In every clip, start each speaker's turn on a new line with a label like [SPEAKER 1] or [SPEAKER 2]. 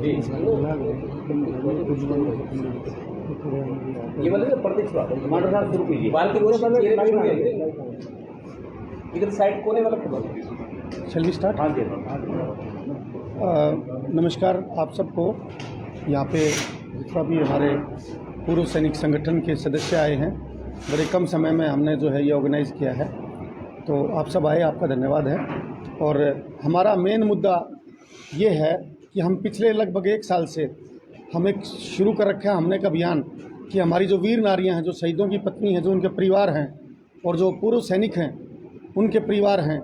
[SPEAKER 1] ये मतलब प्रत्यक्ष बात है। टमाटर साहब शुरू कीजिए। बाल के गोरे वाले इधर साइड कोने वाला
[SPEAKER 2] शैल वी स्टार्ट।
[SPEAKER 1] हाँ जी।
[SPEAKER 2] नमस्कार आप सबको। यहाँ पे जितना भी हमारे पूर्व सैनिक संगठन के सदस्य आए हैं, बड़े कम समय में हमने जो है ये ऑर्गेनाइज़ किया है, तो आप सब आए, आपका धन्यवाद है। और हमारा मेन मुद्दा ये है कि हम पिछले लगभग 1 साल से हम एक शुरू कर रखा है हमने एक अभियान कि हमारी जो वीर नारियां हैं, जो शहीदों की पत्नी हैं, जो उनके परिवार हैं, और जो पूर्व सैनिक हैं उनके परिवार हैं,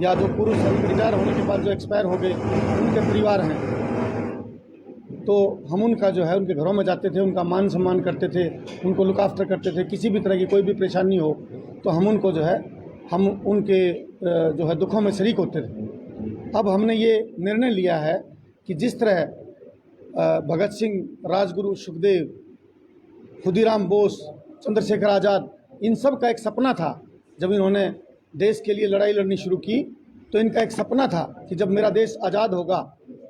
[SPEAKER 2] या जो पूर्व सैनिक रिटायर होने के बाद जो एक्सपायर हो गए उनके परिवार हैं, तो हम उनका जो है उनके घरों में जाते थे, उनका मान सम्मान करते थे, उनको लुक आफ्टर करते थे। किसी भी तरह की कोई भी परेशानी हो तो हम उनको जो है हम उनके जो है दुखों में शरीक होते थे। अब हमने ये निर्णय लिया है कि जिस तरह भगत सिंह, राजगुरु, सुखदेव, खुदीराम बोस, चंद्रशेखर आज़ाद, इन सब का एक सपना था। जब इन्होंने देश के लिए लड़ाई लड़नी शुरू की तो इनका एक सपना था कि जब मेरा देश आज़ाद होगा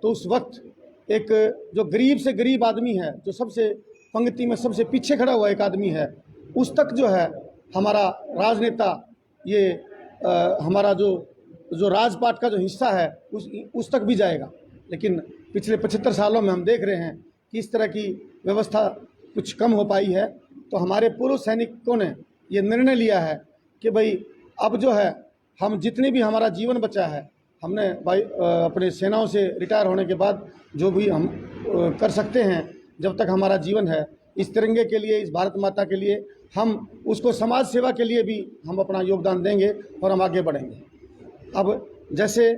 [SPEAKER 2] तो उस वक्त एक जो गरीब से गरीब आदमी है, जो सबसे पंक्ति में सबसे पीछे खड़ा हुआ एक आदमी है, उस तक जो है हमारा राजनेता, ये हमारा जो राजपाट का जो हिस्सा है उस तक भी जाएगा। लेकिन पिछले 75 सालों में हम देख रहे हैं कि इस तरह की व्यवस्था कुछ कम हो पाई है। तो हमारे पूर्व सैनिकों ने ये निर्णय लिया है कि भाई अब जो है हम जितने भी हमारा जीवन बचा है, हमने भाई अपने सेनाओं से रिटायर होने के बाद जो भी हम कर सकते हैं जब तक हमारा जीवन है, इस तिरंगे के लिए, इस भारत माता के लिए, हम उसको समाज सेवा के लिए भी हम अपना योगदान देंगे और हम आगे बढ़ेंगे। अब जैसे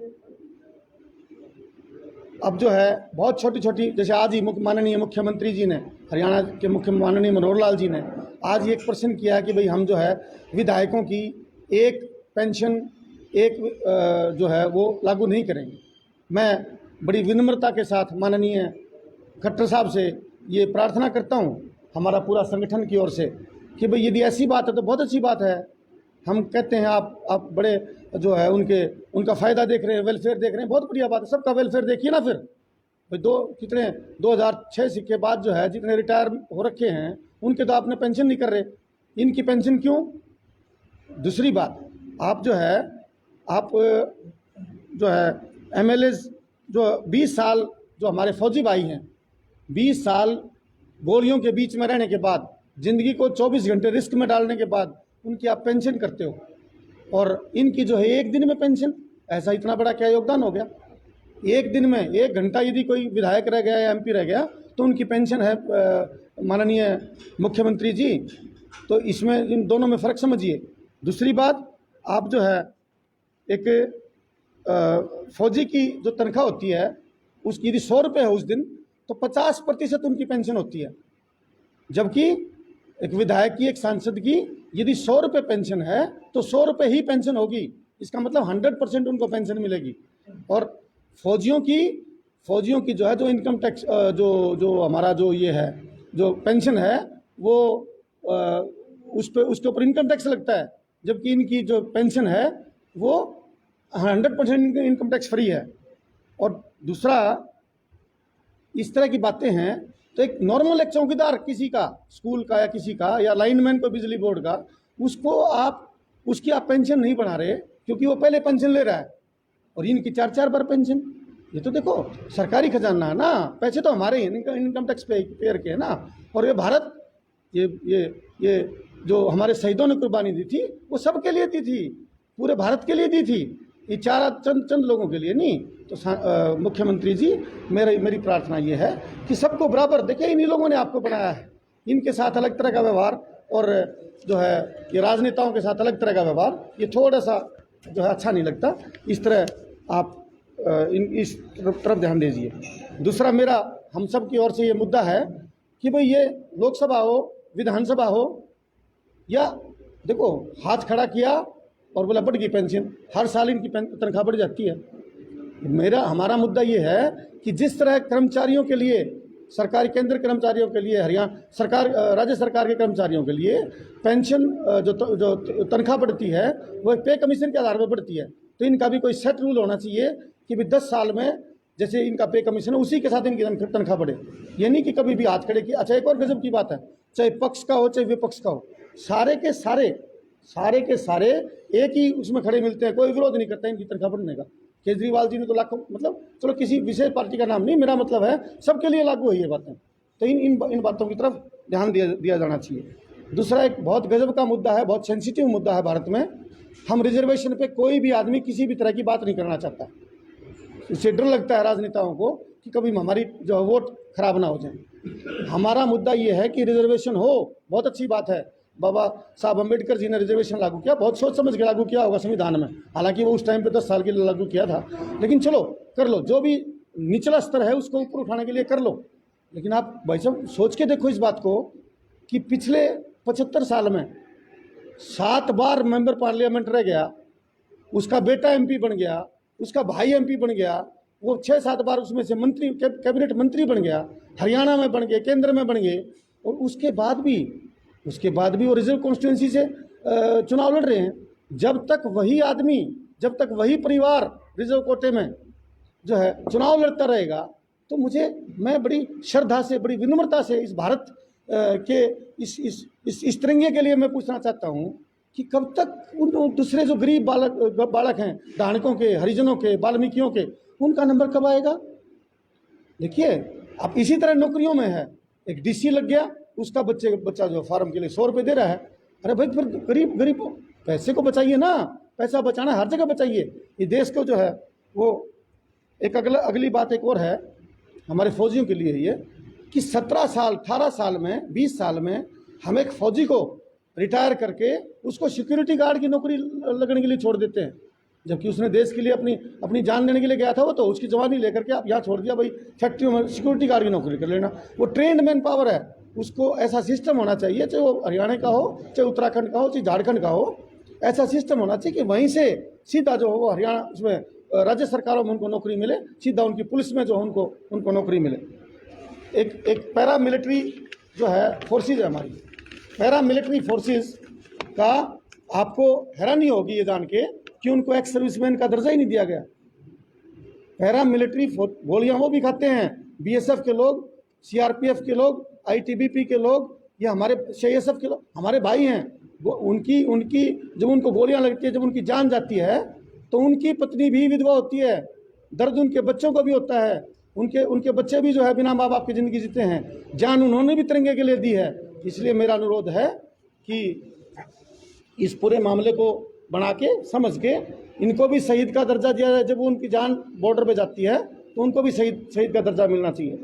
[SPEAKER 2] अब जो है बहुत छोटी छोटी, जैसे आज ही माननीय मुख्यमंत्री जी ने, हरियाणा के माननीय मनोहर लाल जी ने आज एक प्रश्न किया कि भाई हम जो है विधायकों की एक पेंशन जो है वो लागू नहीं करेंगे। मैं बड़ी विनम्रता के साथ माननीय खट्टर साहब से ये प्रार्थना करता हूँ, हमारा पूरा संगठन की ओर से, कि भाई यदि ऐसी बात है तो बहुत अच्छी बात है। हम कहते हैं आप बड़े जो है उनका फ़ायदा देख रहे हैं, वेलफेयर देख रहे हैं, बहुत बढ़िया बात है, सबका वेलफेयर देखिए ना। फिर भाई 2006 के बाद जो है जितने रिटायर हो रखे हैं उनके तो आपने पेंशन नहीं कर रहे, इनकी पेंशन क्यों? दूसरी बात, आप जो है MLAs जो 20 साल जो हमारे फौजी भाई हैं, 20 साल गोलियों के बीच में रहने के बाद, ज़िंदगी को 24 घंटे रिस्क में डालने के बाद उनकी आप पेंशन करते हो, और इनकी जो है 1 दिन में पेंशन, ऐसा इतना बड़ा क्या योगदान हो गया? 1 दिन में 1 घंटा यदि कोई विधायक रह गया या MP रह गया तो उनकी पेंशन है माननीय मुख्यमंत्री जी। तो इसमें इन दोनों में फ़र्क समझिए। दूसरी बात, आप जो है एक फौजी की जो तनख्वाह होती है उसकी यदि 100 रुपये है उस दिन, तो 50% उनकी पेंशन होती है। जबकि एक विधायक की, एक सांसद की यदि 100 रुपये पेंशन है तो 100 रुपये ही पेंशन होगी। इसका मतलब 100% उनको पेंशन मिलेगी। और फौजियों की जो है जो इनकम टैक्स जो हमारा जो ये है जो पेंशन है वो उसके ऊपर इनकम टैक्स लगता है, जबकि इनकी जो पेंशन है वो 100% इनकम टैक्स फ्री है। और दूसरा, इस तरह की बातें हैं तो एक नॉर्मल एक चौकीदार किसी का, स्कूल का या किसी का, या लाइनमैन को बिजली बोर्ड का, उसकी आप पेंशन नहीं बढ़ा रहे क्योंकि वो पहले पेंशन ले रहा है, और इनकी 4 बार पेंशन। ये तो देखो सरकारी खजाना है ना, पैसे तो हमारे ही इनकम टैक्स पेयर के है ना। और ये भारत, ये जो हमारे शहीदों ने कुर्बानी दी थी वो सबके लिए दी थी, पूरे भारत के लिए दी थी, ये चंद लोगों के लिए नहीं। तो मुख्यमंत्री जी, मेरी प्रार्थना ये है कि सबको बराबर देखिए। इन्हीं लोगों ने आपको बनाया है, इनके साथ अलग तरह का व्यवहार, और जो है ये राजनेताओं के साथ अलग तरह का व्यवहार, ये थोड़ा सा जो है अच्छा नहीं लगता। इस तरह आप इस तरफ ध्यान दीजिए। दूसरा, मेरा हम सब की ओर से ये मुद्दा है कि भाई ये लोकसभा हो, विधानसभा हो, या देखो हाथ खड़ा किया और बोला बढ़ गई पेंशन, हर साल इनकी तनख्वाह बढ़ जाती है। हमारा मुद्दा ये है कि जिस तरह कर्मचारियों के लिए, सरकारी केंद्र कर्मचारियों के लिए, हरियाणा सरकार, राज्य सरकार के कर्मचारियों के लिए पेंशन जो तनख्वाह बढ़ती है वो पे कमीशन के आधार पर बढ़ती है, तो इनका भी कोई सेट रूल होना चाहिए कि भी 10 साल में जैसे इनका पे कमीशन है उसी के साथ इनकी तनख्वाह बढ़े। ये नहीं कि कभी भी हाथ खड़े किए। अच्छा, एक और गजब की बात है, चाहे पक्ष का हो चाहे विपक्ष का हो, सारे के सारे एक ही उसमें खड़े मिलते हैं, कोई विरोध नहीं करता इनकी तनख्वाह बढ़ने का। केजरीवाल जी ने तो लाखों, मतलब चलो किसी विशेष पार्टी का नाम नहीं, मेरा मतलब है सबके लिए लागू है ये बातें। तो इन बातों की तरफ ध्यान दिया जाना चाहिए। दूसरा एक बहुत गजब का मुद्दा है, बहुत सेंसिटिव मुद्दा है भारत में। हम रिजर्वेशन पे कोई भी आदमी किसी भी तरह की बात नहीं करना चाहता। इससे डर लगता है राजनेताओं को कि कभी हमारी जो वोट खराब ना हो जाए। हमारा मुद्दा ये है कि रिजर्वेशन हो, बहुत अच्छी बात है। बाबा साहब अम्बेडकर जी ने रिजर्वेशन लागू किया, बहुत सोच समझ के लागू किया होगा संविधान में, हालांकि वो उस टाइम पे 10 साल के लिए लागू किया था, लेकिन चलो कर लो, जो भी निचला स्तर है उसको ऊपर उठाने के लिए कर लो। लेकिन आप भाई साहब सोच के देखो इस बात को कि पिछले 75 साल में 7 बार मेंबर पार्लियामेंट रह गया, उसका बेटा एमपी बन गया, उसका भाई एमपी बन गया, वो 6-7 बार उसमें से मंत्री, कैबिनेट मंत्री बन गया, हरियाणा में बन गए, केंद्र में बन गए, और उसके बाद भी वो रिजर्व कॉन्स्टिट्यूंसी से चुनाव लड़ रहे हैं। जब तक वही आदमी, जब तक वही परिवार रिजर्व कोटे में जो है चुनाव लड़ता रहेगा, तो मैं बड़ी श्रद्धा से, बड़ी विनम्रता से इस भारत के इस तिरंगे के लिए मैं पूछना चाहता हूँ कि कब तक उन दूसरे जो गरीब बालक हैं, डाणकों के, हरिजनों के, वाल्मीकियों के, उनका नंबर कब आएगा? देखिए, अब इसी तरह नौकरियों में है, एक डीसी लग गया, उसका बच्चा जो फार्म के लिए 100 रुपये दे रहा है। अरे भाई, फिर गरीब पैसे को बचाइए ना, पैसा बचाना हर जगह बचाइए। ये देश को जो है वो एक अगली बात एक और है हमारे फौजियों के लिए ये कि 17 साल, 18 साल में, 20 साल में हम एक फौजी को रिटायर करके उसको सिक्योरिटी गार्ड की नौकरी लगने के लिए छोड़ देते हैं, जबकि उसने देश के लिए अपनी जान देने के लिए गया था। वो तो उसकी जवानी लेकर के आप यहाँ छोड़ दिया, भाई फैक्ट्री में सिक्योरिटी गार्ड की नौकरी कर लेना। वो ट्रेंड मैन पावर है, उसको ऐसा सिस्टम होना चाहिए, चाहे वो हरियाणा का हो, चाहे उत्तराखंड का हो, चाहे झारखंड का हो, ऐसा सिस्टम होना चाहिए कि वहीं से सीधा जो हो वो हरियाणा उसमें राज्य सरकारों में उनको नौकरी मिले, सीधा उनकी पुलिस में जो उनको नौकरी मिले। एक पैरा मिलिट्री जो है फोर्सेज है हमारी, पैरा मिलिट्री फोर्सेज का आपको हैरानी होगी ये जान के कि उनको एक्स सर्विसमैन का दर्जा ही नहीं दिया गया। पैरा मिलिट्री गोलियां वो भी खाते हैं, बीएसएफ के लोग, सीआरपीएफ के लोग, आईटीबीपी के लोग, ये हमारे सीआईएसएफ के लोग हमारे भाई हैं। वो उनकी जब उनको गोलियां लगती है, जब उनकी जान जाती है, तो उनकी पत्नी भी विधवा होती है, दर्द उनके बच्चों को भी होता है, उनके बच्चे भी जो है बिना माँ बाप की ज़िंदगी जीते हैं, जान उन्होंने भी तिरंगे के लिए दी है। इसलिए मेरा अनुरोध है कि इस पूरे मामले को बना के, समझ के, इनको भी शहीद का दर्जा दिया जाए। जब वो उनकी जान बॉर्डर पे जाती है तो उनको भी शहीद का दर्जा मिलना चाहिए।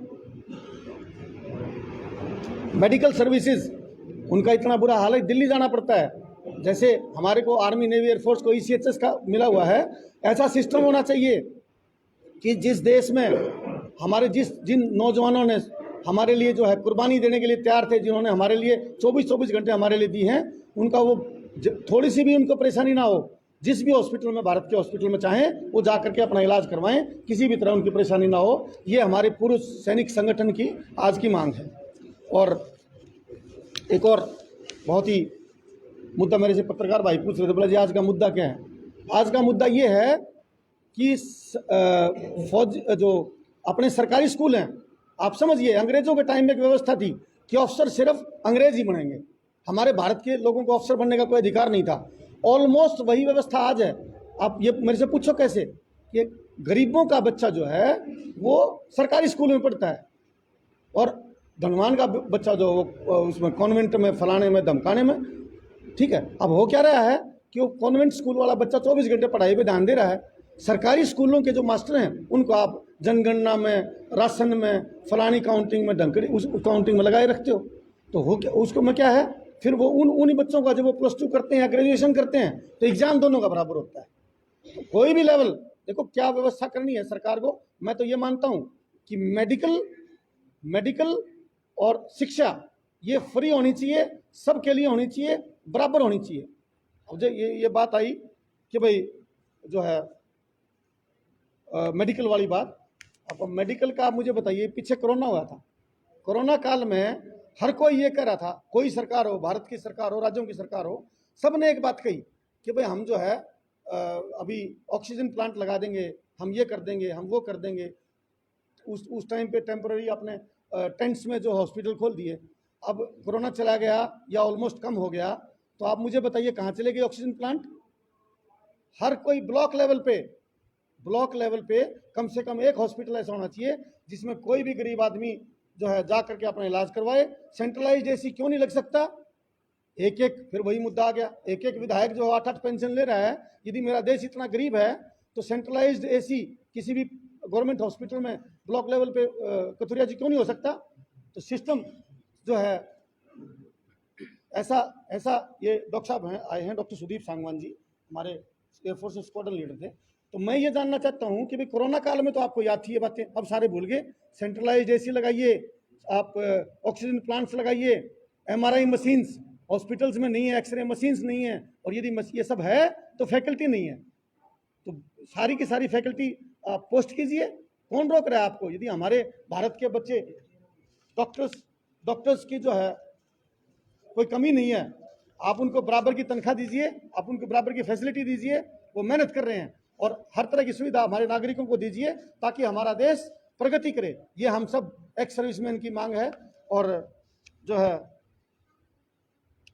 [SPEAKER 2] मेडिकल सर्विसेज, उनका इतना बुरा हाल है, दिल्ली जाना पड़ता है। जैसे हमारे को आर्मी, नेवी, एयरफोर्स को ईसीएचएस का मिला हुआ है, ऐसा सिस्टम होना चाहिए कि जिस देश में हमारे जिन नौजवानों ने हमारे लिए जो है कुर्बानी देने के लिए तैयार थे, जिन्होंने हमारे लिए 24-24 घंटे हमारे लिए दी हैं, उनका वो थोड़ी सी भी उनको परेशानी ना हो। जिस भी हॉस्पिटल में, भारत के हॉस्पिटल में चाहें वो जा करके अपना इलाज करवाएं, किसी भी तरह उनकी परेशानी ना हो। ये हमारे पूर्व सैनिक संगठन की आज की मांग है। और एक और बहुत ही मुद्दा मेरे से पत्रकार भाई पूछ रहे थे, बोला जी आज का मुद्दा क्या है? आज का मुद्दा ये है कि फौज जो अपने सरकारी स्कूल हैं, आप समझिए अंग्रेजों के टाइम में एक व्यवस्था थी कि अफसर सिर्फ अंग्रेज ही बनेंगे, हमारे भारत के लोगों को अफसर बनने का कोई अधिकार नहीं था। ऑलमोस्ट वही व्यवस्था आज है। आप ये मेरे से पूछो कैसे, कि गरीबों का बच्चा जो है वो सरकारी स्कूल में पढ़ता है और धनवान का बच्चा जो उसमें कॉन्वेंट में, फलाने में, धमकाने में। ठीक है, अब हो क्या रहा है कि वो कॉन्वेंट स्कूल वाला बच्चा 24 घंटे पढ़ाई पे ध्यान दे रहा है। सरकारी स्कूलों के जो मास्टर हैं उनको आप जनगणना में, राशन में, फलानी काउंटिंग में, ढंकड़ी उस काउंटिंग में लगाए रखते हो। तो हो क्या उसको में क्या है, फिर वो उन्हीं बच्चों का जब वो +2 करते हैं या ग्रेजुएशन करते हैं तो एग्जाम दोनों का बराबर होता है। तो कोई भी लेवल, देखो क्या व्यवस्था करनी है सरकार को। मैं तो ये मानता हूँ कि मेडिकल और शिक्षा ये फ्री होनी चाहिए, सबके लिए होनी चाहिए, बराबर होनी चाहिए। अब ये बात आई कि भाई जो है मेडिकल वाली बात, अब मेडिकल का आप मुझे बताइए, पीछे कोरोना हुआ था, कोरोना काल में हर कोई ये कह रहा था, कोई सरकार हो, भारत की सरकार हो, राज्यों की सरकार हो, सब ने एक बात कही कि भाई हम जो है अभी ऑक्सीजन प्लांट लगा देंगे, हम ये कर देंगे, हम वो कर देंगे। उस टाइम पे टेम्पररी अपने टेंट्स में जो हॉस्पिटल खोल दिए। अब कोरोना चला गया या ऑलमोस्ट कम हो गया, तो आप मुझे बताइए कहाँ चले गए ऑक्सीजन प्लांट? हर कोई ब्लॉक लेवल पे कम से कम एक हॉस्पिटल ऐसा होना चाहिए जिसमें कोई भी गरीब आदमी जो है जा करके अपना इलाज करवाए। सेंट्रलाइज्ड एसी क्यों नहीं लग सकता? एक एक, फिर वही मुद्दा आ गया, एक एक विधायक जो 8-8 पेंशन ले रहा है। यदि मेरा देश इतना गरीब है तो सेंट्रलाइज्ड एसी किसी भी गवर्नमेंट हॉस्पिटल में ब्लॉक लेवल पे कथुरिया जी क्यों नहीं हो सकता? तो सिस्टम जो है ऐसा ये डॉक्टर साहब आए हैं, डॉक्टर सुदीप सांगवान जी, हमारे एयरफोर्स स्क्वाड्रन लीडर थे। तो मैं ये जानना चाहता हूँ कि भाई कोरोना काल में तो आपको याद थी ये बातें, अब सारे भूल गए। सेंट्रलाइज्ड एसी लगाइए, आप ऑक्सीजन प्लांट्स लगाइए, एमआरआई मशीन्स हॉस्पिटल्स में नहीं है, एक्सरे मशीन्स नहीं है, और यदि ये सब है तो फैकल्टी नहीं है, तो सारी की सारी फैकल्टी आप पोस्ट कीजिए। कौन रोक रहा है आपको? यदि हमारे भारत के बच्चे डॉक्टर्स की जो है कोई कमी नहीं है, आप उनको बराबर की तनख्वाह दीजिए, आप उनको बराबर की फैसिलिटी दीजिए, वो मेहनत कर रहे हैं, और हर तरह की सुविधा हमारे नागरिकों को दीजिए ताकि हमारा देश प्रगति करे। ये हम सब एक्स सर्विसमैन की मांग है। और जो है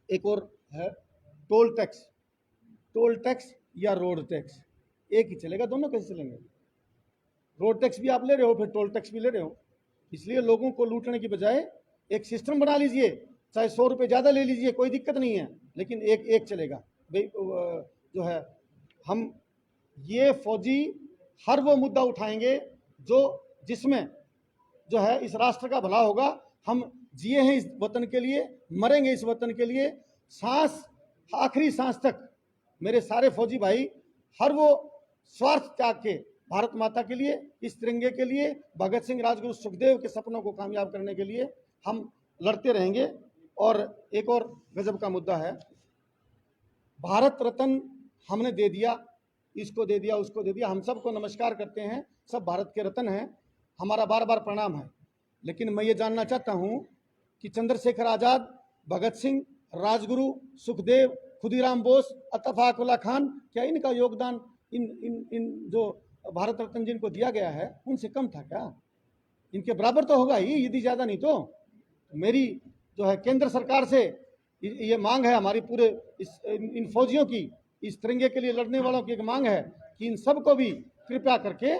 [SPEAKER 2] एक और है टोल टैक्स या रोड टैक्स, एक ही चलेगा, दोनों कैसे चलेंगे? रोड टैक्स भी आप ले रहे हो, फिर टोल टैक्स भी ले रहे हो। इसलिए लोगों को लूटने की बजाय एक सिस्टम बना लीजिए, चाहे 100 रुपये ज़्यादा ले लीजिए, कोई दिक्कत नहीं है, लेकिन एक चलेगा। भाई जो है हम ये फौजी हर वो मुद्दा उठाएंगे जिसमें जो है इस राष्ट्र का भला होगा। हम जिए हैं इस वतन के लिए, मरेंगे इस वतन के लिए, सांस आखिरी सांस तक मेरे सारे फौजी भाई हर वो स्वार्थ त्याग के भारत माता के लिए, इस तिरंगे के लिए, भगत सिंह, राजगुरु, सुखदेव के सपनों को कामयाब करने के लिए हम लड़ते रहेंगे। और एक और गजब का मुद्दा है, भारत रत्न हमने दे दिया, इसको दे दिया, उसको दे दिया, हम सबको नमस्कार करते हैं, सब भारत के रत्न हैं, हमारा बार बार प्रणाम है। लेकिन मैं ये जानना चाहता हूँ कि चंद्रशेखर आज़ाद, भगत सिंह, राजगुरु, सुखदेव, खुदीराम बोस, अतफाक उल्ला खान, क्या इनका योगदान इन जो भारत रत्न जिनको दिया गया है उनसे कम था क्या? इनके बराबर तो होगा ही, यदि ज़्यादा नहीं तो। मेरी जो है केंद्र सरकार से ये मांग है, हमारी पूरे इन फौजियों की, इस तिरंगे के लिए लड़ने वालों की एक मांग है कि इन सबको भी कृपया करके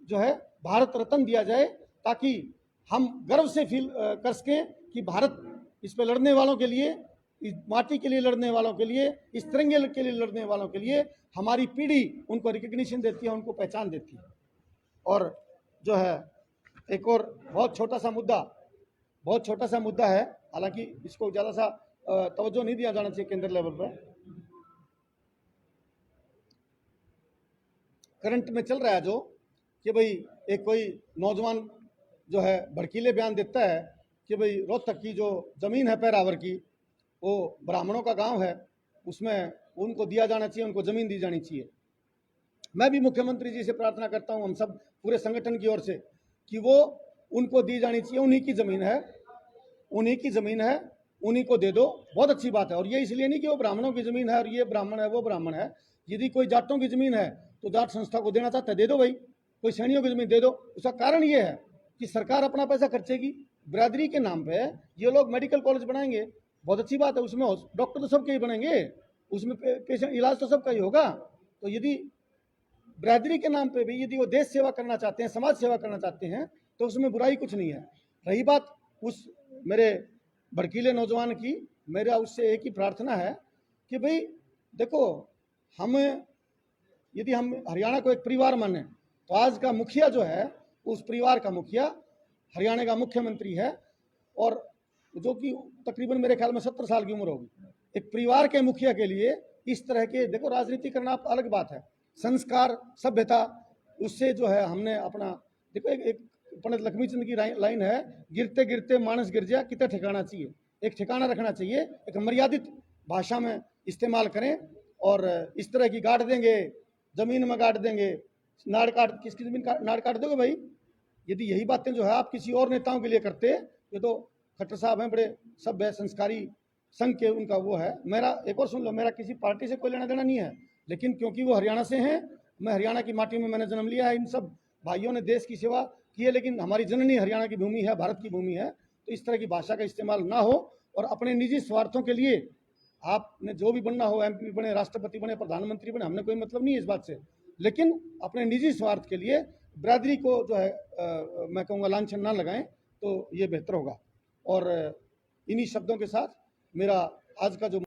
[SPEAKER 2] जो है भारत रत्न दिया जाए, ताकि हम गर्व से फील कर सकें कि भारत इस पे लड़ने वालों के लिए, इस माटी के लिए लड़ने वालों के लिए, इस तिरंगे के लिए लड़ने वालों के लिए हमारी पीढ़ी उनको रिकग्निशन देती है, उनको पहचान देती है। और जो है एक और बहुत छोटा सा मुद्दा है, हालांकि इसको ज़्यादा सा तवज्जो नहीं दिया जाना चाहिए केंद्र लेवल पर। करंट में चल रहा है जो कि भाई एक कोई नौजवान जो है भड़कीले बयान देता है कि भाई रोहतक की जो ज़मीन है पैरावर की, वो ब्राह्मणों का गांव है, उसमें उनको दिया जाना चाहिए, उनको ज़मीन दी जानी चाहिए। मैं भी मुख्यमंत्री जी से प्रार्थना करता हूं, हम सब पूरे संगठन की ओर से, कि वो उनको दी जानी चाहिए। उन्हीं की ज़मीन है, उन्हीं को दे दो, बहुत अच्छी बात है। और ये इसलिए नहीं कि वो ब्राह्मणों की ज़मीन है और ये ब्राह्मण है वो ब्राह्मण है। यदि कोई जाटों की ज़मीन है तो जाट संस्था को देना चाहता है, दे दो भाई। कोई सैनियों की ज़मीन दे दो। उसका कारण ये है कि सरकार अपना पैसा खर्चेगी, बिरादरी के नाम पे ये लोग मेडिकल कॉलेज बनाएंगे, बहुत अच्छी बात है, उसमें डॉक्टर तो सबके ही बनेंगे, उसमें पेशेंट इलाज तो सबका ही होगा। तो यदि बिरादरी के नाम पे भी यदि वो देश सेवा करना चाहते हैं, समाज सेवा करना चाहते हैं, तो उसमें बुराई कुछ नहीं है। रही बात उस मेरे भड़कीले नौजवान की, मेरा उससे एक ही प्रार्थना है कि भाई देखो, यदि हम हरियाणा को एक परिवार माने, तो आज का मुखिया जो है उस परिवार का मुखिया हरियाणा का मुख्यमंत्री है, और जो कि तकरीबन मेरे ख्याल में 70 साल की उम्र होगी। एक परिवार के मुखिया के लिए इस तरह के, देखो राजनीति करना अलग बात है, संस्कार, सभ्यता, उससे जो है हमने अपना, देखो एक पंडित लक्ष्मीचंद की लाइन है, गिरते गिरते मानस गिर जा, कितना ठिकाना चाहिए, एक ठिकाना रखना चाहिए, एक मर्यादित भाषा में इस्तेमाल करें। और इस तरह की गाड़ देंगे, ज़मीन में गाड़ देंगे, नाड़ काट, किसकी ज़मीन नाड़ काट दोगे भाई? यदि यही बातें जो है आप किसी और नेताओं के लिए करते, ये तो खट्टर साहब हैं, बड़े सभ्य संस्कारी संघ के, उनका वो है। मेरा एक और सुन लो, मेरा किसी पार्टी से कोई लेना देना नहीं है, लेकिन क्योंकि वो हरियाणा से हैं, मैं हरियाणा की माटी में मैंने जन्म लिया है, इन सब भाइयों ने देश की सेवा किए, लेकिन हमारी जननी हरियाणा की भूमि है, भारत की भूमि है, तो इस तरह की भाषा का इस्तेमाल ना हो और अपने निजी स्वार्थों के लिए आपने जो भी बनना हो, एमपी बने, राष्ट्रपति बने, प्रधानमंत्री बने, हमने कोई मतलब नहीं है इस बात से, लेकिन अपने निजी स्वार्थ के लिए बिरादरी को जो है मैं कहूँगा लांछन ना लगाएं तो ये बेहतर होगा। और इन्हीं शब्दों के साथ मेरा आज का जो